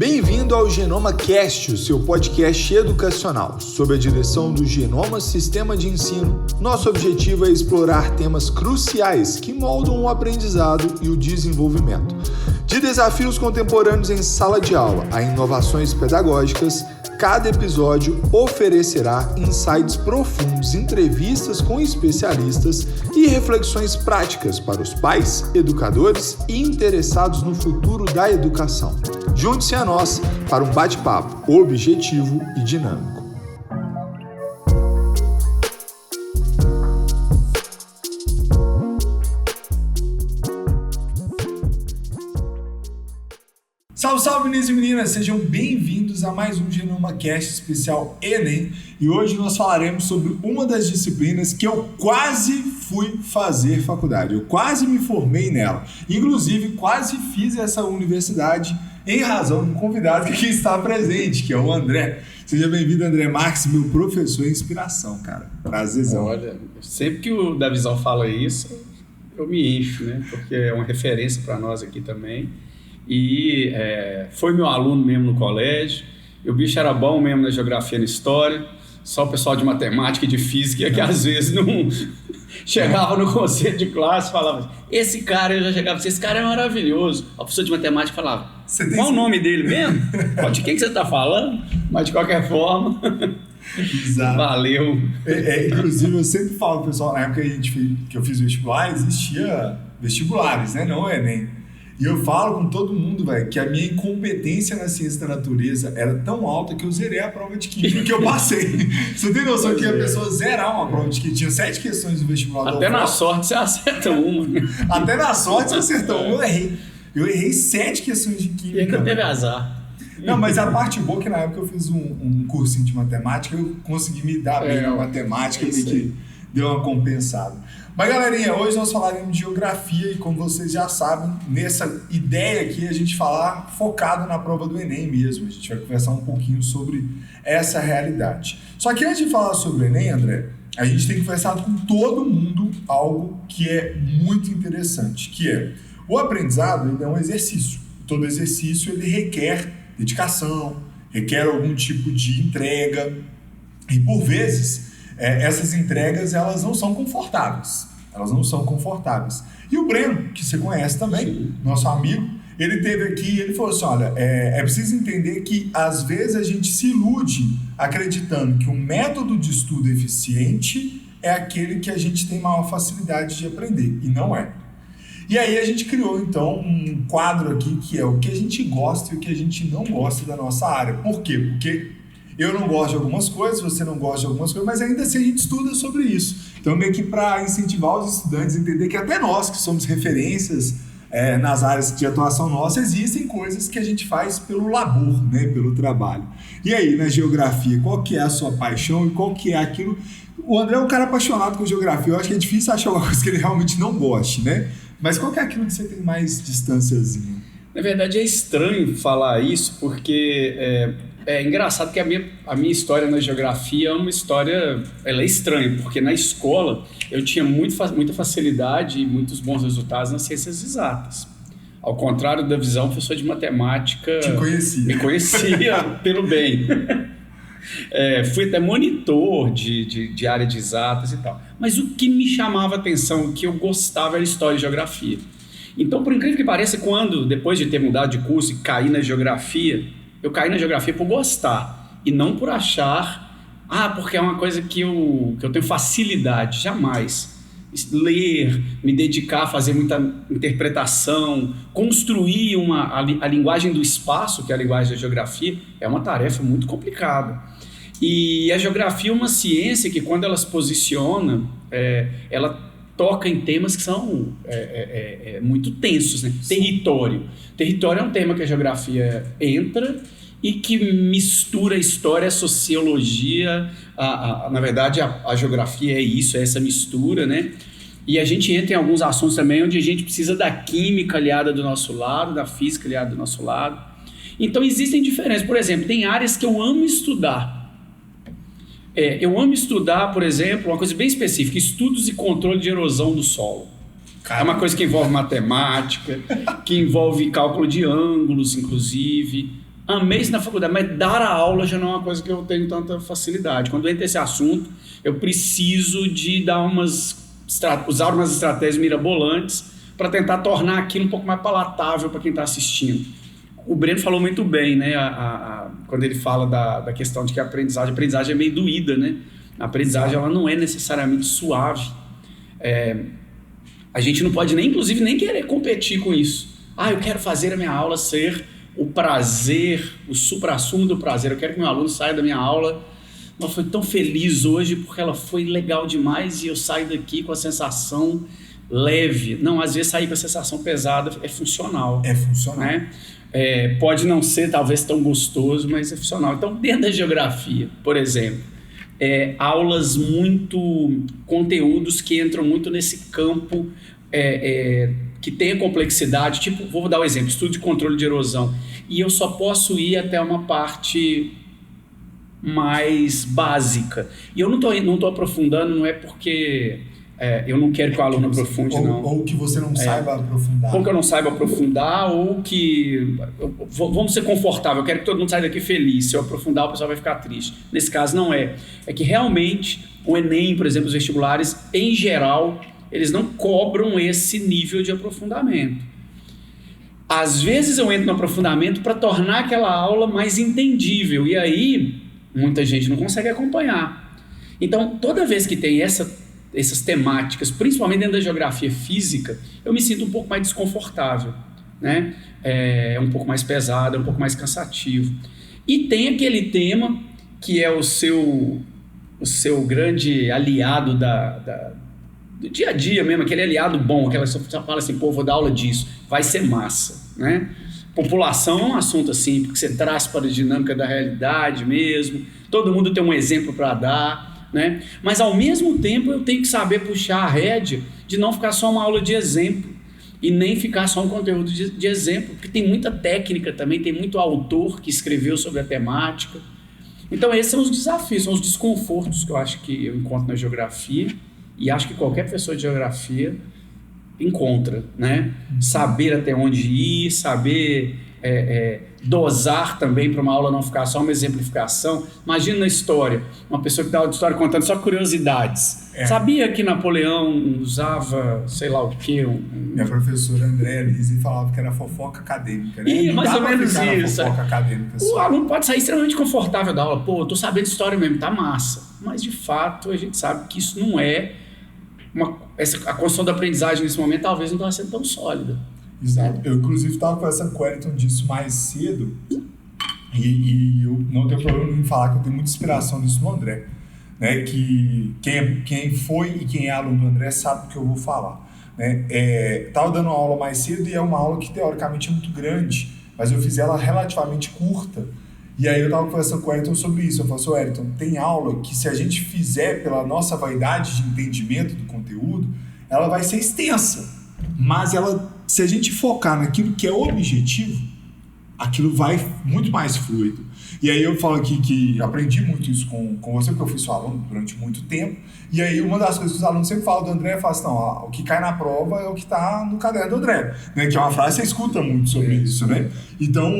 Bem-vindo ao Genoma Cast, o seu podcast educacional. Sob a direção do Genoma Sistema de Ensino, nosso objetivo é explorar temas cruciais que moldam o aprendizado e o desenvolvimento. De desafios contemporâneos em sala de aula a inovações pedagógicas, cada episódio oferecerá insights profundos, entrevistas com especialistas e reflexões práticas para os pais, educadores e interessados no futuro da educação. Junte-se a nós para um bate-papo objetivo e dinâmico. Salve, salve meninos e meninas, sejam bem-vindos a mais um Genoma Cast especial Enem e hoje nós falaremos sobre uma das disciplinas que eu quase fui fazer faculdade, eu quase me formei nela, inclusive quase fiz essa universidade em razão do convidado que aqui está presente, que é o André. Seja bem-vindo, André Marques, meu professor e inspiração, cara. Prazerzão. Olha, sempre que o Davizão fala isso, eu me encho, né? Porque é uma referência para nós aqui também. E foi meu aluno mesmo no colégio. E o bicho era bom mesmo na geografia e na história. Só o pessoal de matemática e de física que às vezes não chegava no conselho de classe e falava: esse cara, eu já chegava assim, esse cara é maravilhoso. O professor de matemática falava: qual o nome dele mesmo? De quem que você está falando? Mas de qualquer forma, exato. Valeu. Inclusive, eu sempre falo pro pessoal, na época que eu fiz o vestibular, existia vestibulares, né? Não Enem. E eu falo com todo mundo, velho, que a minha incompetência na ciência da natureza era tão alta que eu zerei a prova de química que eu passei. Você tem noção que a pessoa zerar uma prova de química? Tinha 7 questões do vestibular. Até na sorte você acerta uma. Até na sorte você acerta uma, eu errei. Eu errei 7 questões de química. E ainda teve azar. Não, mas a parte boa é que na época eu fiz um cursinho de matemática, eu consegui me dar bem na matemática, meio que deu uma compensada. Mas galerinha, hoje nós falaremos de geografia e como vocês já sabem, nessa ideia aqui a gente falar focado na prova do Enem mesmo. A gente vai conversar um pouquinho sobre essa realidade. Só que antes de falar sobre o Enem, André, a gente tem que conversar com todo mundo algo que é muito interessante, que é o aprendizado. Ele é um exercício. Todo exercício ele requer dedicação, requer algum tipo de entrega e por vezes essas entregas elas não são confortáveis. E o Breno, que você conhece também, sim, nosso amigo, ele esteve aqui e ele falou assim, olha, é preciso entender que às vezes a gente se ilude acreditando que um método de estudo eficiente é aquele que a gente tem maior facilidade de aprender, e não é. E aí a gente criou então um quadro aqui que é o que a gente gosta e o que a gente não gosta da nossa área. Por quê? Porque eu não gosto de algumas coisas, você não gosta de algumas coisas, mas ainda assim a gente estuda sobre isso. Então, meio que para incentivar os estudantes a entender que até nós, que somos referências nas áreas de atuação nossa, existem coisas que a gente faz pelo labor, né, pelo trabalho. E aí, na geografia, qual que é a sua paixão e qual que é aquilo... O André é um cara apaixonado com geografia, eu acho que é difícil achar uma coisa que ele realmente não goste, né? Mas qual que é aquilo que você tem mais distânciazinha? Na verdade, é estranho falar isso, porque... É engraçado que a minha história na geografia é uma história, ela é estranha, porque na escola eu tinha muita facilidade e muitos bons resultados nas ciências exatas. Ao contrário da visão, professor de matemática me conhecia pelo bem. Fui até monitor de área de exatas e tal. Mas o que me chamava a atenção, o que eu gostava era história e geografia. Então, por incrível que pareça, depois de ter mudado de curso e cair na geografia, eu caí na geografia por gostar e não por achar, porque é uma coisa que eu tenho facilidade, jamais. Ler, me dedicar a fazer muita interpretação, construir a linguagem do espaço, que é a linguagem da geografia, é uma tarefa muito complicada. E a geografia é uma ciência que, quando ela se posiciona, ela toca em temas que são muito tensos, né? Território. Território é um tema que a geografia entra e que mistura a história, a sociologia, na verdade a geografia é isso, é essa mistura, né? E a gente entra em alguns assuntos também onde a gente precisa da química aliada do nosso lado, da física aliada do nosso lado. Então existem diferenças. Por exemplo, tem áreas que eu amo estudar. Eu amo estudar, por exemplo, uma coisa bem específica, estudos e controle de erosão do solo. É uma coisa que envolve matemática, que envolve cálculo de ângulos, inclusive. amei isso na faculdade, mas dar a aula já não é uma coisa que eu tenho tanta facilidade. Quando entra esse assunto, eu preciso de usar umas estratégias mirabolantes para tentar tornar aquilo um pouco mais palatável para quem está assistindo. O Breno falou muito bem, né? Quando ele fala da questão de que a aprendizagem é meio doída, né? A aprendizagem ela não é necessariamente suave. A gente não pode inclusive nem querer competir com isso. Eu quero fazer a minha aula ser o prazer, o suprassumo do prazer. Eu quero que meu aluno saia da minha aula, mas foi tão feliz hoje porque ela foi legal demais e eu saio daqui com a sensação leve. Não, às vezes sair com a sensação pesada é funcional. É funcional. Né? Pode não ser talvez tão gostoso, mas é funcional. Então, dentro da geografia, por exemplo, aulas conteúdos que entram muito nesse campo que tem a complexidade, tipo, vou dar um exemplo, estudo de controle de erosão, e eu só posso ir até uma parte mais básica. E eu não tô aprofundando, não é porque eu não quero que o aluno aprofunde, não. Ou que você não saiba aprofundar. Ou que eu não saiba aprofundar, ou que... Vamos ser confortável, eu quero que todo mundo saia daqui feliz. Se eu aprofundar, o pessoal vai ficar triste. Nesse caso, não é. É que realmente o Enem, por exemplo, os vestibulares, em geral, eles não cobram esse nível de aprofundamento. Às vezes eu entro no aprofundamento para tornar aquela aula mais entendível. E aí, muita gente não consegue acompanhar. Então, toda vez que tem essas temáticas, principalmente dentro da geografia física, eu me sinto um pouco mais desconfortável, né? É um pouco mais pesado, é um pouco mais cansativo. E tem aquele tema que é o seu grande aliado do dia a dia mesmo, aquele aliado bom, aquela que você fala assim, pô, vou dar aula disso, vai ser massa, né? População é um assunto assim, porque você traz para a dinâmica da realidade mesmo, todo mundo tem um exemplo para dar, né? Mas ao mesmo tempo eu tenho que saber puxar a rédea de não ficar só uma aula de exemplo e nem ficar só um conteúdo de exemplo, porque tem muita técnica também, tem muito autor que escreveu sobre a temática. Então esses são os desafios, são os desconfortos que eu acho que eu encontro na geografia e acho que qualquer pessoa de geografia encontra, né? Saber até onde ir, saber dosar também para uma aula não ficar só uma exemplificação. Imagina na história, uma pessoa que dá aula de história contando só curiosidades. Sabia que Napoleão usava, sei lá o quê? Minha professora Andréa Lise falava que era fofoca acadêmica, né? Mais ou menos isso. Fofoca acadêmica o aluno pode sair extremamente confortável da aula. Pô, eu tô sabendo história mesmo, tá massa. Mas, de fato, a gente sabe que isso não é... a construção da aprendizagem nesse momento talvez não está sendo tão sólida. Exato. Eu, inclusive, estava conversando com o Wellington disso mais cedo e eu não tenho problema em falar que eu tenho muita inspiração nisso no André, né? Que quem foi e quem é aluno do André sabe do que eu vou falar, né? Estava dando uma aula mais cedo e é uma aula que teoricamente é muito grande, mas eu fiz ela relativamente curta. E aí eu estava conversando com o Wellington sobre isso. Eu falei assim, Wellington, tem aula que se a gente fizer pela nossa vaidade de entendimento do conteúdo, ela vai ser extensa. Mas se a gente focar naquilo que é objetivo, aquilo vai muito mais fluido. E aí eu falo aqui que aprendi muito isso com você, porque eu fui seu aluno durante muito tempo. E aí uma das coisas que os alunos sempre falam do André é falar assim, não, o que cai na prova é o que está no caderno do André, né? Que é uma frase que você escuta muito sobre isso, né? Então,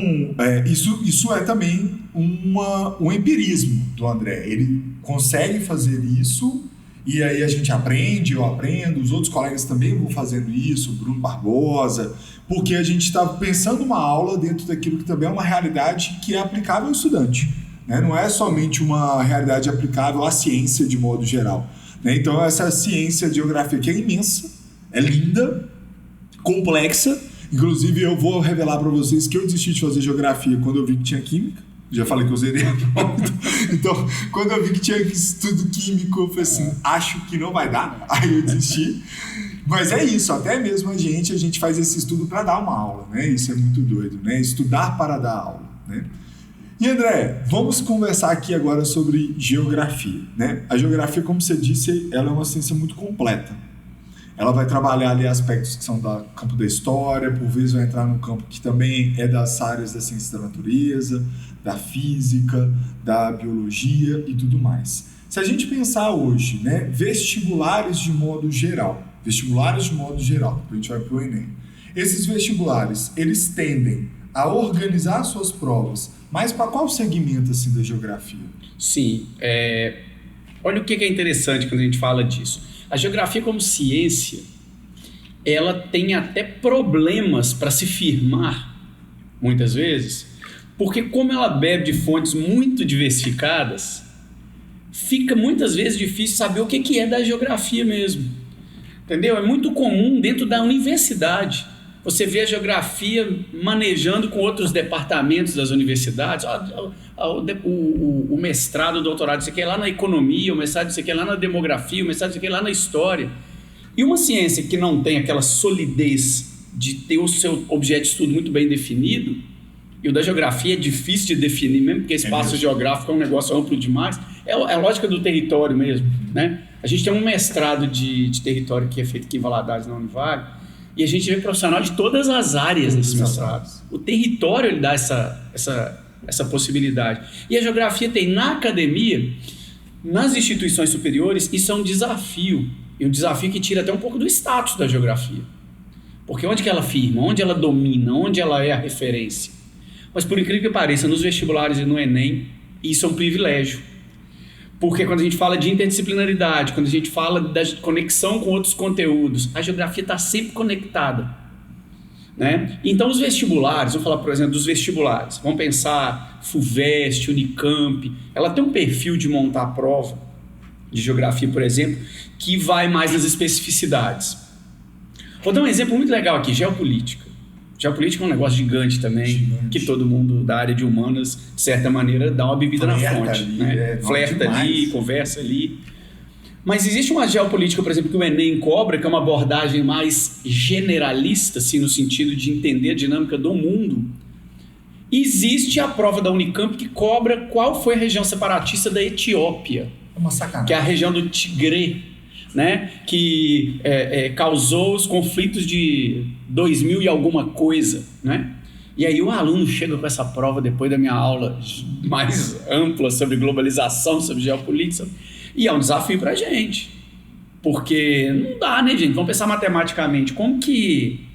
isso é também um empirismo do André. Ele consegue fazer isso e aí a gente aprende, eu aprendo, os outros colegas também vão fazendo isso, Bruno Barbosa, porque a gente está pensando uma aula dentro daquilo que também é uma realidade que é aplicável ao estudante, né? Não é somente uma realidade aplicável à ciência de modo geral, né? Então essa ciência de geografia que é imensa, é linda, complexa, inclusive eu vou revelar para vocês que eu desisti de fazer geografia quando eu vi que tinha química. Já falei que eu zerei a prova. Então, quando eu vi que tinha estudo químico, eu falei assim, acho que não vai dar. Aí eu desisti. Mas é isso, até mesmo a gente faz esse estudo para dar uma aula, né? Isso é muito doido, né? Estudar para dar aula, né? E André, vamos conversar aqui agora sobre geografia, né? A geografia, como você disse, ela é uma ciência muito completa. Ela vai trabalhar ali aspectos que são do campo da história, por vezes vai entrar no campo que também é das áreas da ciência da natureza, da física, da biologia e tudo mais. Se a gente pensar hoje, né, vestibulares de modo geral, depois a gente vai para o Enem. Esses vestibulares, eles tendem a organizar suas provas, mas para qual segmento assim da geografia? Sim, olha o que é interessante quando a gente fala disso. A geografia como ciência, ela tem até problemas para se firmar, muitas vezes, porque como ela bebe de fontes muito diversificadas, fica muitas vezes difícil saber o que é da geografia mesmo. Entendeu? É muito comum dentro da universidade você vê a geografia manejando com outros departamentos das universidades, o mestrado, o doutorado, isso aqui é lá na economia, o mestrado, isso aqui é lá na demografia, o mestrado, isso aqui é lá na história. E uma ciência que não tem aquela solidez de ter o seu objeto de estudo muito bem definido, e o da geografia é difícil de definir, mesmo porque espaço geográfico é um negócio amplo demais, é a lógica do território mesmo, né? A gente tem um mestrado de território que é feito aqui em Valadares, na Univale, e a gente vê profissional de todas as áreas nesse mestrado. O território ele dá essa possibilidade. E a geografia tem na academia, nas instituições superiores, isso é um desafio. E um desafio que tira até um pouco do status da geografia. Porque onde que ela firma, onde ela domina, onde ela é a referência. Mas por incrível que pareça, nos vestibulares e no Enem, isso é um privilégio. Porque quando a gente fala de interdisciplinaridade, quando a gente fala da conexão com outros conteúdos, a geografia está sempre conectada, né? Então os vestibulares, vamos falar por exemplo dos vestibulares, vamos pensar FUVEST, Unicamp, ela tem um perfil de montar a prova de geografia, por exemplo, que vai mais nas especificidades. Vou dar um exemplo muito legal aqui, geopolítica. Geopolítica é um negócio gigante também, que todo mundo da área de humanas, de certa maneira, dá uma bebida na fonte. Ali, né? Flerta ali, conversa ali. Mas existe uma geopolítica, por exemplo, que o Enem cobra, que é uma abordagem mais generalista, assim, no sentido de entender a dinâmica do mundo. Existe a prova da Unicamp que cobra qual foi a região separatista da Etiópia. É uma sacanagem. Que é a região do Tigré, né, que causou os conflitos de 2000 e alguma coisa, né? E aí o aluno chega com essa prova depois da minha aula mais ampla sobre globalização, sobre geopolítica, e é um desafio pra gente, porque não dá, né, gente? Vamos pensar matematicamente, como que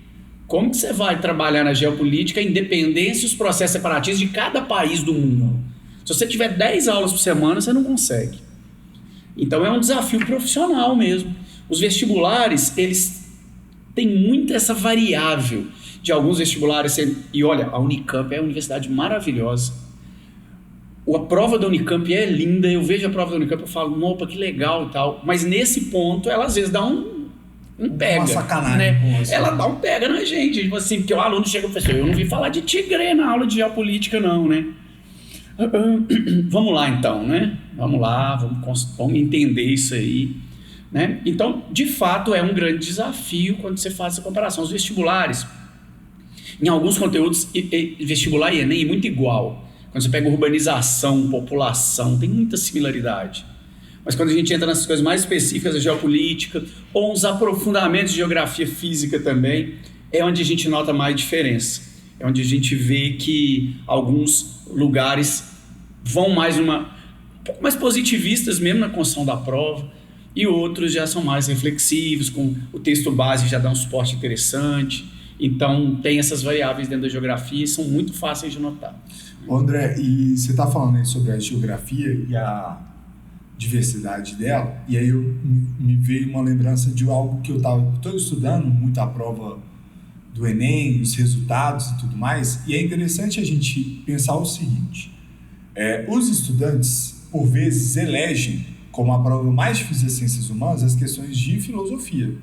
você vai trabalhar na geopolítica a independência e os processos separatistas de cada país do mundo? Se você tiver 10 aulas por semana, você não consegue. Então é um desafio profissional mesmo. Os vestibulares, eles têm muito essa variável de alguns vestibulares. E olha, a Unicamp é uma universidade maravilhosa. A prova da Unicamp é linda, eu vejo a prova da Unicamp e falo, opa, que legal e tal. Mas nesse ponto, ela às vezes dá um pega. Uma sacanagem. Né? Ela dá um pega na gente. Tipo assim, porque o aluno chega e fala assim, eu não vim falar de Tigré na aula de geopolítica não, né? Vamos lá então, né? Vamos lá, vamos entender isso aí, né? Então, de fato, é um grande desafio quando você faz essa comparação. Os vestibulares, em alguns conteúdos, vestibular e Enem é muito igual. Quando você pega urbanização, população, tem muita similaridade. Mas quando a gente entra nessas coisas mais específicas da geopolítica, ou uns aprofundamentos de geografia física também, é onde a gente nota mais diferença. É onde a gente vê que alguns lugares vão mais um pouco mais positivistas mesmo na construção da prova, e outros já são mais reflexivos, com o texto base já dá um suporte interessante. Então tem essas variáveis dentro da geografia e são muito fáceis de notar. André, e você está falando aí sobre a geografia e a diversidade dela, e aí me veio uma lembrança de algo que eu estou estudando muito a prova do Enem, os resultados e tudo mais, e é interessante a gente pensar o seguinte, os estudantes, por vezes, elegem como a prova mais difícil das ciências humanas as questões de filosofia.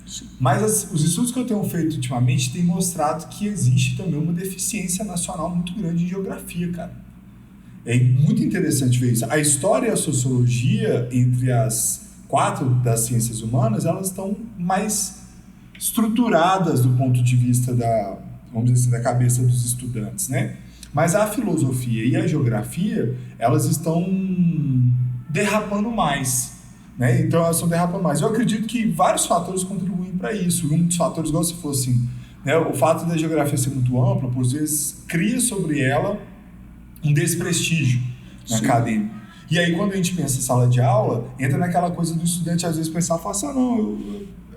Sim. Mas os estudos que eu tenho feito ultimamente têm mostrado que existe também uma deficiência nacional muito grande em geografia, cara. É muito interessante ver isso. A história e a sociologia, entre as 4 das ciências humanas, elas estão mais estruturadas do ponto de vista vamos dizer assim, da cabeça dos estudantes, né? Mas a filosofia e a geografia, elas estão derrapando mais, né? Então elas estão derrapando mais. Eu acredito que vários fatores contribuem para isso. Um dos fatores, igual se fosse assim, né? O fato da geografia ser muito ampla, por vezes, cria sobre ela um desprestígio acadêmico. E aí, quando a gente pensa em sala de aula, entra naquela coisa do estudante, às vezes, pensar, falar assim, não,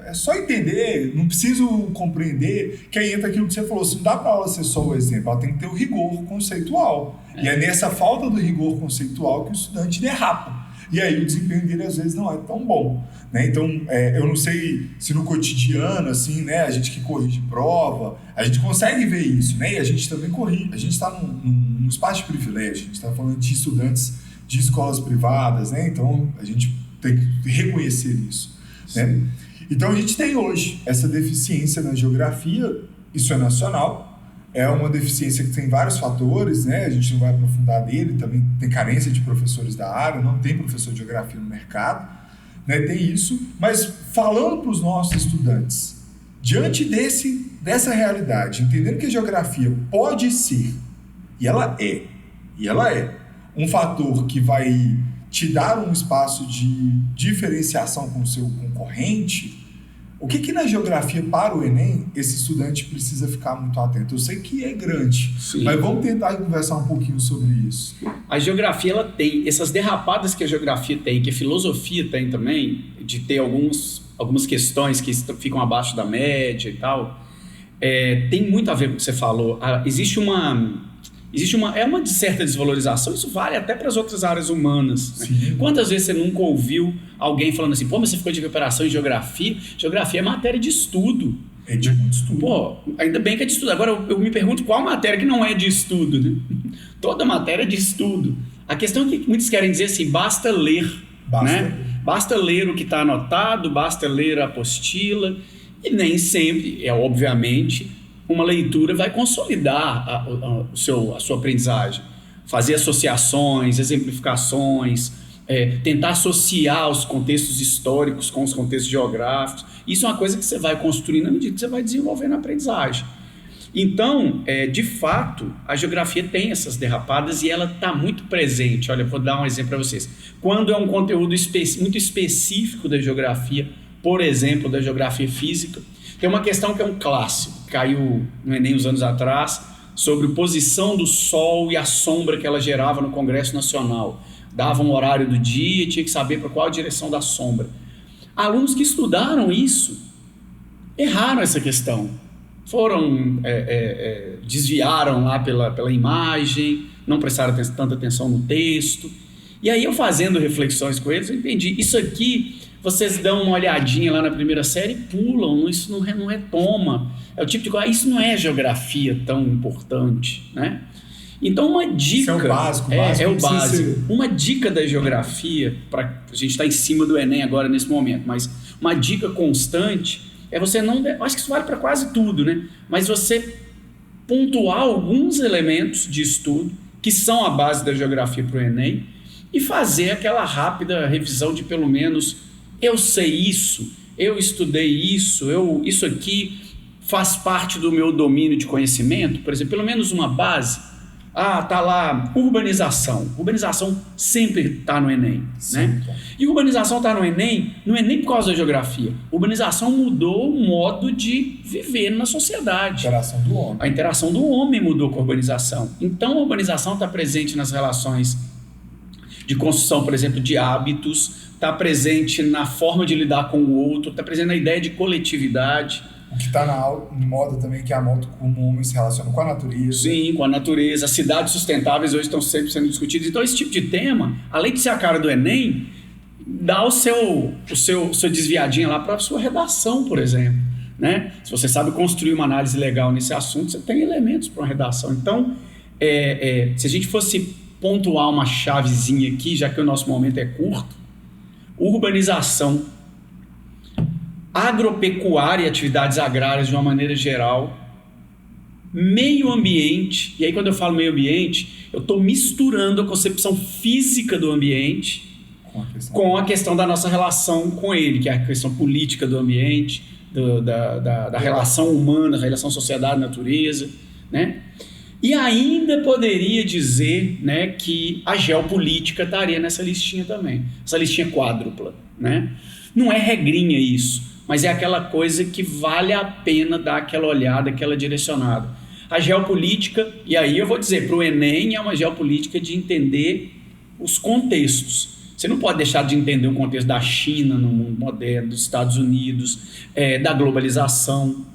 É só entender, não preciso compreender, que aí entra aquilo que você falou, se não dá para ela ser só o exemplo, ela tem que ter o rigor conceitual. E é nessa falta do rigor conceitual que o estudante derrapa. E aí o desempenho dele às vezes não é tão bom, né? Então, eu não sei se no cotidiano, assim, né, a gente que corrige prova, a gente consegue ver isso, né? E a gente também corrige, a gente está num espaço de privilégio, a gente está falando de estudantes de escolas privadas, né? Então a gente tem que reconhecer isso, né? Então a gente tem hoje essa deficiência na geografia, isso é nacional. É uma deficiência que tem vários fatores, né? A gente não vai aprofundar dele, também tem carência de professores da área, não tem professor de geografia no mercado, né? Tem isso, mas falando para os nossos estudantes, diante dessa realidade, entendendo que a geografia pode ser, e ela é um fator que vai te dar um espaço de diferenciação com o seu concorrente. O que na geografia para o Enem esse estudante precisa ficar muito atento? Eu sei que é grande, sim, mas vamos tentar conversar um pouquinho sobre isso. A geografia ela tem essas derrapadas que a geografia tem, que a filosofia tem também, de ter algumas questões que ficam abaixo da média e tal. Tem muito a ver com o que você falou. Existe uma certa desvalorização, isso vale até para as outras áreas humanas, né? Quantas vezes você nunca ouviu alguém falando assim, pô, mas você ficou de recuperação em geografia? Geografia é matéria de estudo. É de muito estudo. Pô, ainda bem que é de estudo. Agora eu me pergunto qual matéria que não é de estudo, né? Toda matéria é de estudo. A questão é que muitos querem dizer assim, basta ler, né? Basta ler o que está anotado, basta ler a apostila, e nem sempre, obviamente, uma leitura vai consolidar a sua aprendizagem. Fazer associações, exemplificações, tentar associar os contextos históricos com os contextos geográficos. Isso é uma coisa que você vai construindo à medida que você vai desenvolvendo a aprendizagem. Então, de fato, a geografia tem essas derrapadas e ela está muito presente. Olha, vou dar um exemplo para vocês. Quando é um conteúdo muito específico da geografia, por exemplo, da geografia física, tem uma questão que é um clássico, caiu no Enem uns anos atrás, sobre a posição do Sol e a sombra que ela gerava no Congresso Nacional. Dava um horário do dia e tinha que saber para qual a direção da sombra. Alunos que estudaram isso erraram essa questão. Desviaram lá pela imagem, não prestaram tanta atenção no texto. E aí eu fazendo reflexões com eles, eu entendi, isso aqui... Vocês dão uma olhadinha lá na primeira série e pulam, isso não retoma. É o tipo de coisa, isso não é geografia tão importante, né? Então uma dica... Isso é o básico. É o básico. Uma dica da geografia, a gente está em cima do Enem agora nesse momento, mas uma dica constante é você não... Acho que isso vale para quase tudo, né? Mas você pontuar alguns elementos de estudo que são a base da geografia para o Enem e fazer aquela rápida revisão de pelo menos... Eu sei isso, eu estudei isso, isso aqui faz parte do meu domínio de conhecimento, por exemplo, pelo menos uma base. Tá lá, urbanização. Urbanização sempre está no Enem, né? E urbanização está no Enem, não é nem por causa da geografia. Urbanização mudou o modo de viver na sociedade. A interação do homem. A interação do homem mudou com a urbanização. Então a urbanização está presente nas relações de construção, por exemplo, de hábitos, está presente na forma de lidar com o outro, está presente na ideia de coletividade. O que está na moda também, que é a moda como o homem se relaciona com a natureza. Sim, com a natureza. As cidades sustentáveis hoje estão sempre sendo discutidas. Então, esse tipo de tema, além de ser a cara do Enem, dá o seu desviadinho lá para a sua redação, por exemplo, né? Se você sabe construir uma análise legal nesse assunto, você tem elementos para uma redação. Então, se a gente fosse pontuar uma chavezinha aqui, já que o nosso momento é curto, urbanização, agropecuária e atividades agrárias de uma maneira geral, meio ambiente, e aí quando eu falo meio ambiente, eu estou misturando a concepção física do ambiente com a questão da nossa relação com ele, que é a questão política do ambiente, da relação humana, da relação sociedade-natureza, né? E ainda poderia dizer, né, que a geopolítica estaria nessa listinha também, essa listinha quádrupla, né? Não é regrinha isso, mas é aquela coisa que vale a pena dar aquela olhada, aquela direcionada. A geopolítica, e aí eu vou dizer, para o Enem é uma geopolítica de entender os contextos. Você não pode deixar de entender o contexto da China no mundo moderno, dos Estados Unidos, da globalização.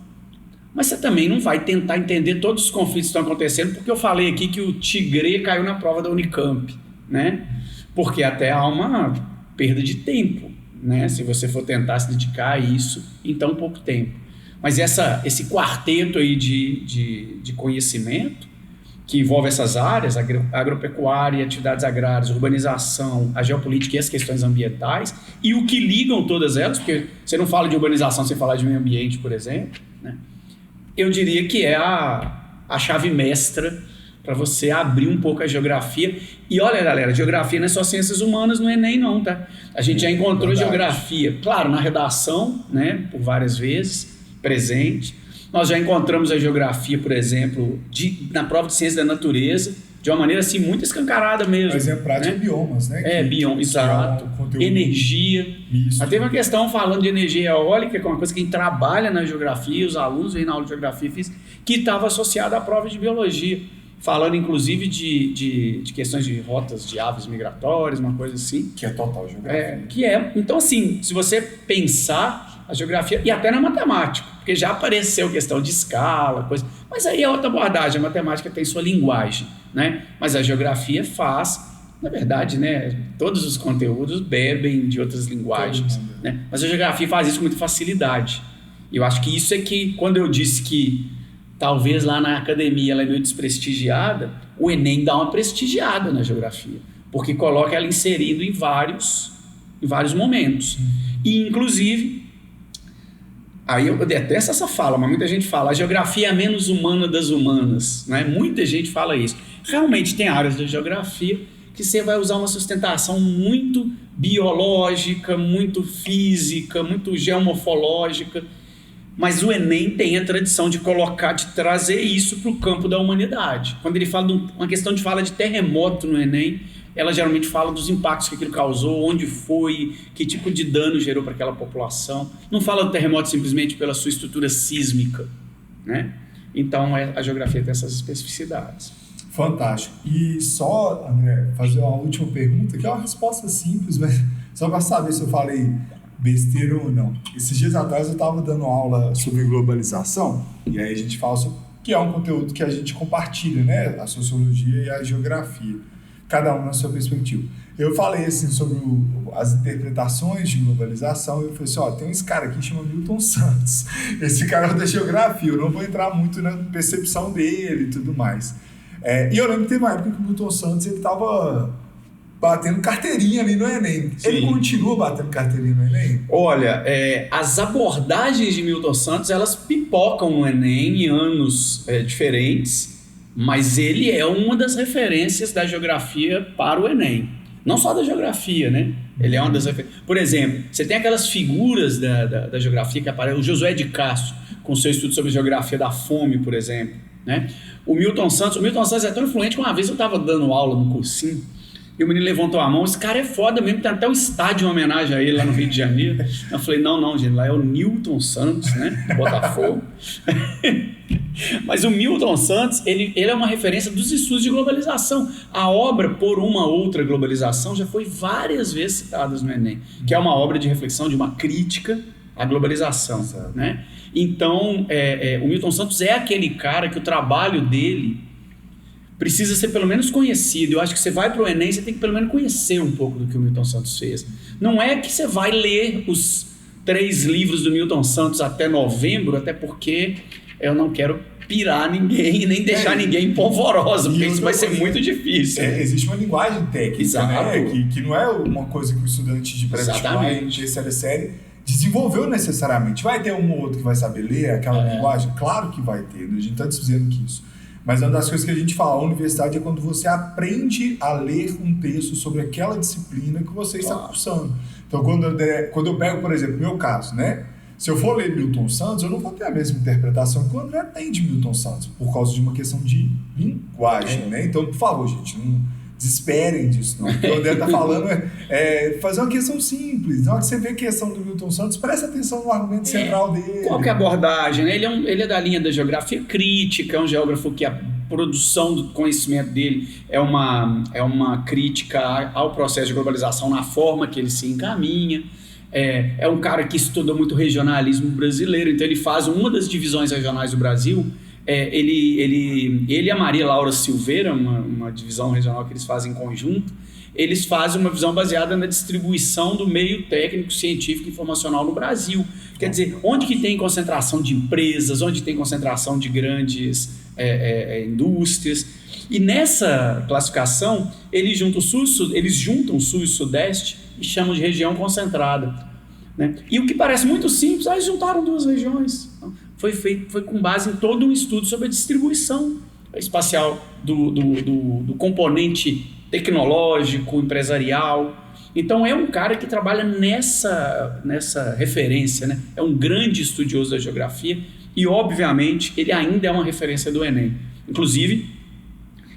Mas você também não vai tentar entender todos os conflitos que estão acontecendo, porque eu falei aqui que o Tigre caiu na prova da Unicamp, né? Porque até há uma perda de tempo, né? Se você for tentar se dedicar a isso em tão pouco tempo. Mas esse quarteto aí de conhecimento, que envolve essas áreas, agropecuária, atividades agrárias, urbanização, a geopolítica e as questões ambientais, e o que ligam todas elas, porque você não fala de urbanização sem falar de meio ambiente, por exemplo, né? Eu diria que é a chave mestra para você abrir um pouco a geografia. E olha, galera, geografia não é só ciências humanas no Enem, não, tá? A gente já encontrou geografia, claro, na redação, né, por várias vezes, presente. Nós já encontramos a geografia, por exemplo, na prova de ciência da natureza, de uma maneira assim muito escancarada mesmo. Por exemplo, prática de biomas, né? Biomas, exato. Energia. Isso. Mas teve uma questão falando de energia eólica, que é uma coisa que a gente trabalha na geografia, os alunos vêm na aula de geografia física, que estava associada à prova de biologia. Falando inclusive de questões de rotas de aves migratórias, uma coisa assim. Que é total geografia. Então, assim, se você pensar a geografia, e até na matemática, porque já apareceu questão de escala, coisa, mas aí é outra abordagem, a matemática tem sua linguagem, né? Mas a geografia faz, na verdade, né, todos os conteúdos bebem de outras linguagens, né? Mas a geografia faz isso com muita facilidade. E eu acho que isso é que, quando eu disse que talvez lá na academia ela é meio desprestigiada, o Enem dá uma prestigiada na geografia, porque coloca ela inserida em vários momentos. E, inclusive, aí eu detesto essa fala, mas muita gente fala, a geografia é a menos humana das humanas, né? Muita gente fala isso. Realmente tem áreas da geografia que você vai usar uma sustentação muito biológica, muito física, muito geomorfológica, mas o Enem tem a tradição de trazer isso para o campo da humanidade. Quando ele fala uma questão de fala de terremoto no Enem, ela geralmente fala dos impactos que aquilo causou, onde foi, que tipo de dano gerou para aquela população. Não fala do terremoto simplesmente pela sua estrutura sísmica, né? Então a geografia tem essas especificidades. Fantástico. E só, André, fazer uma última pergunta, que é uma resposta simples, mas só para saber se eu falei besteira ou não. Esses dias atrás eu estava dando aula sobre globalização, e aí a gente fala sobre, que é um conteúdo que a gente compartilha, né? A sociologia e a geografia, cada um na sua perspectiva. Eu falei assim sobre as interpretações de globalização, e eu falei assim, tem esse cara aqui que chama Milton Santos, esse cara é da geografia, eu não vou entrar muito na percepção dele e tudo mais. E eu lembro que teve uma época que o Milton Santos estava batendo carteirinha ali no Enem. Sim. Ele continua batendo carteirinha no Enem? Olha, as abordagens de Milton Santos, elas pipocam no Enem em anos diferentes, mas ele é uma das referências da geografia para o Enem. Não só da geografia, né? Ele é uma das referências. Por exemplo, você tem aquelas figuras da geografia que aparecem, o Josué de Castro, com seu estudo sobre geografia da fome, por exemplo, né? O Milton Santos é tão influente que uma vez eu estava dando aula no cursinho, e o menino levantou a mão, esse cara é foda mesmo, tem até um estádio em homenagem a ele lá no Rio de Janeiro. Eu falei, não, gente, lá é o Newton Santos, né, Botafogo. Mas o Milton Santos, ele é uma referência dos estudos de globalização. A obra Por uma Outra Globalização já foi várias vezes citada no Enem, que é uma obra de reflexão, de uma crítica à globalização, né? Então, o Milton Santos é aquele cara que o trabalho dele precisa ser pelo menos conhecido. Eu acho que você vai para o Enem, você tem que pelo menos conhecer um pouco do que o Milton Santos fez. Não é que você vai ler os 3 livros do Milton Santos até novembro, até porque eu não quero pirar ninguém e nem deixar ninguém polvoroso, porque isso vai ser muito difícil. Existe uma linguagem técnica, né? Que não é uma coisa que o estudante de pré-vestibular e terceira série desenvolveu necessariamente. Vai ter um ou outro que vai saber ler aquela linguagem? Claro que vai ter, a gente está dizendo que isso. Mas uma das coisas que a gente fala, a universidade é quando você aprende a ler um texto sobre aquela disciplina que você está cursando. Então, quando eu pego, por exemplo, meu caso, né? Se eu for ler Milton Santos, eu não vou ter a mesma interpretação que o André tem de Milton Santos, por causa de uma questão de linguagem, né? Então, por favor, gente, não desesperem disso, não. O que o André está falando é fazer uma questão simples. Na hora que você vê a questão do Milton Santos, presta atenção no argumento central dele. Qual que é a abordagem, né? Ele é da linha da geografia crítica, é um geógrafo que produção do conhecimento dele é uma crítica ao processo de globalização na forma que ele se encaminha. É um cara que estuda muito regionalismo brasileiro, então ele faz uma das divisões regionais do Brasil. Ele e a Maria Laura Silveira, uma divisão regional que eles fazem em conjunto, eles fazem uma visão baseada na distribuição do meio técnico, científico e informacional no Brasil. Quer dizer, onde que tem concentração de empresas, onde tem concentração de grandes indústrias. E nessa classificação, eles juntam o Sul e o Sudeste e chamam de região concentrada, né? E o que parece muito simples, eles juntaram duas regiões. Foi com base em todo um estudo sobre a distribuição espacial do componente tecnológico, empresarial. Então é um cara que trabalha nessa referência, né? É um grande estudioso da geografia e, obviamente, ele ainda é uma referência do Enem. Inclusive,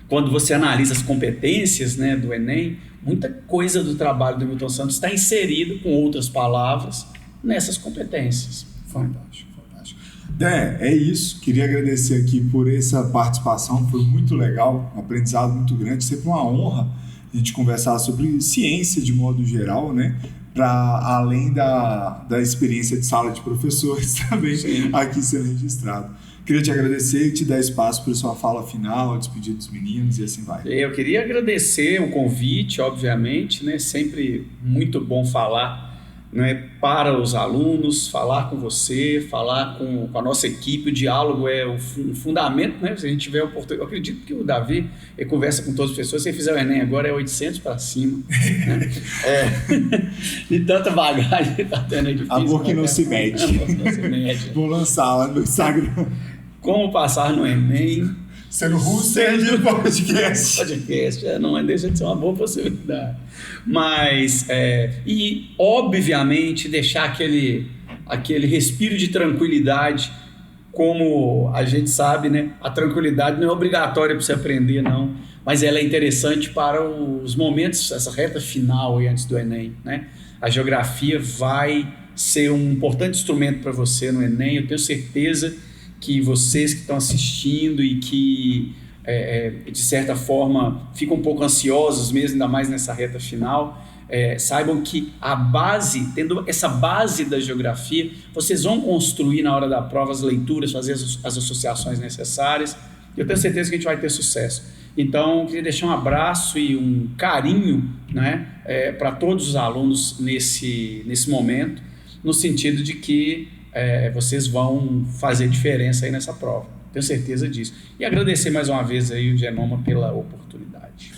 quando você analisa as competências, né, do Enem, muita coisa do trabalho do Milton Santos está inserida, com outras palavras, nessas competências. Fantástico, fantástico. É isso. Queria agradecer aqui por essa participação. Foi muito legal, um aprendizado muito grande. Sempre uma honra a gente conversar sobre ciência de modo geral, né? Para além da experiência de sala de professores também. Sim. Aqui sendo registrado. Queria te agradecer e te dar espaço para a sua fala final, a despedir dos meninos e assim vai. Eu queria agradecer o convite, obviamente, né? Sempre muito bom falar, né, para os alunos, falar com você, falar com a nossa equipe. O diálogo é o fundamento, né? Se a gente tiver oportunidade, eu acredito que o Davi conversa com todas as pessoas. Se ele fizer o Enem agora, é 800 para cima, né? De tanta bagagem que está tendo, é difícil. Amor que não se mede. Vou lançar lá no Instagram. Como passar no Enem sendo Husser de podcast. Não deixa de ser uma boa possibilidade. Mas, e obviamente deixar aquele respiro de tranquilidade. Como a gente sabe, né? A tranquilidade não é obrigatória para você aprender, não, mas ela é interessante para os momentos, essa reta final aí antes do Enem, né? A geografia vai ser um importante instrumento para você no Enem. Eu tenho certeza que vocês que estão assistindo e que, de certa forma, ficam um pouco ansiosos mesmo, ainda mais nessa reta final, saibam que tendo essa base da geografia, vocês vão construir na hora da prova as leituras, fazer as associações necessárias. Eu tenho certeza que a gente vai ter sucesso. Então, eu queria deixar um abraço e um carinho, né, para todos os alunos nesse momento, no sentido de que vocês vão fazer diferença aí nessa prova. Tenho certeza disso. E agradecer mais uma vez aí o Genoma pela oportunidade.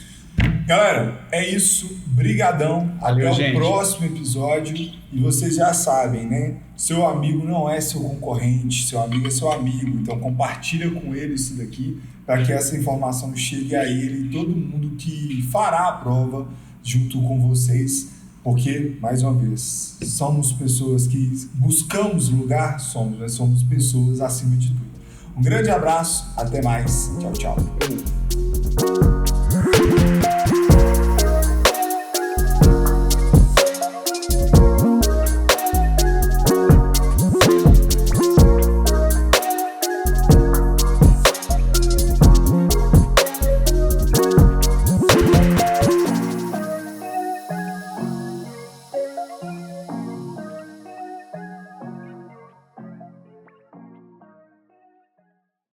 Galera, é isso. Brigadão. Valeu, até gente. O próximo episódio. E vocês já sabem, né? Seu amigo não é seu concorrente, seu amigo é seu amigo. Então compartilha com ele isso daqui para que essa informação chegue a ele e todo mundo que fará a prova junto com vocês. Porque, mais uma vez, somos pessoas que buscamos lugar, somos pessoas acima de tudo. Um grande abraço, até mais. Tchau, tchau.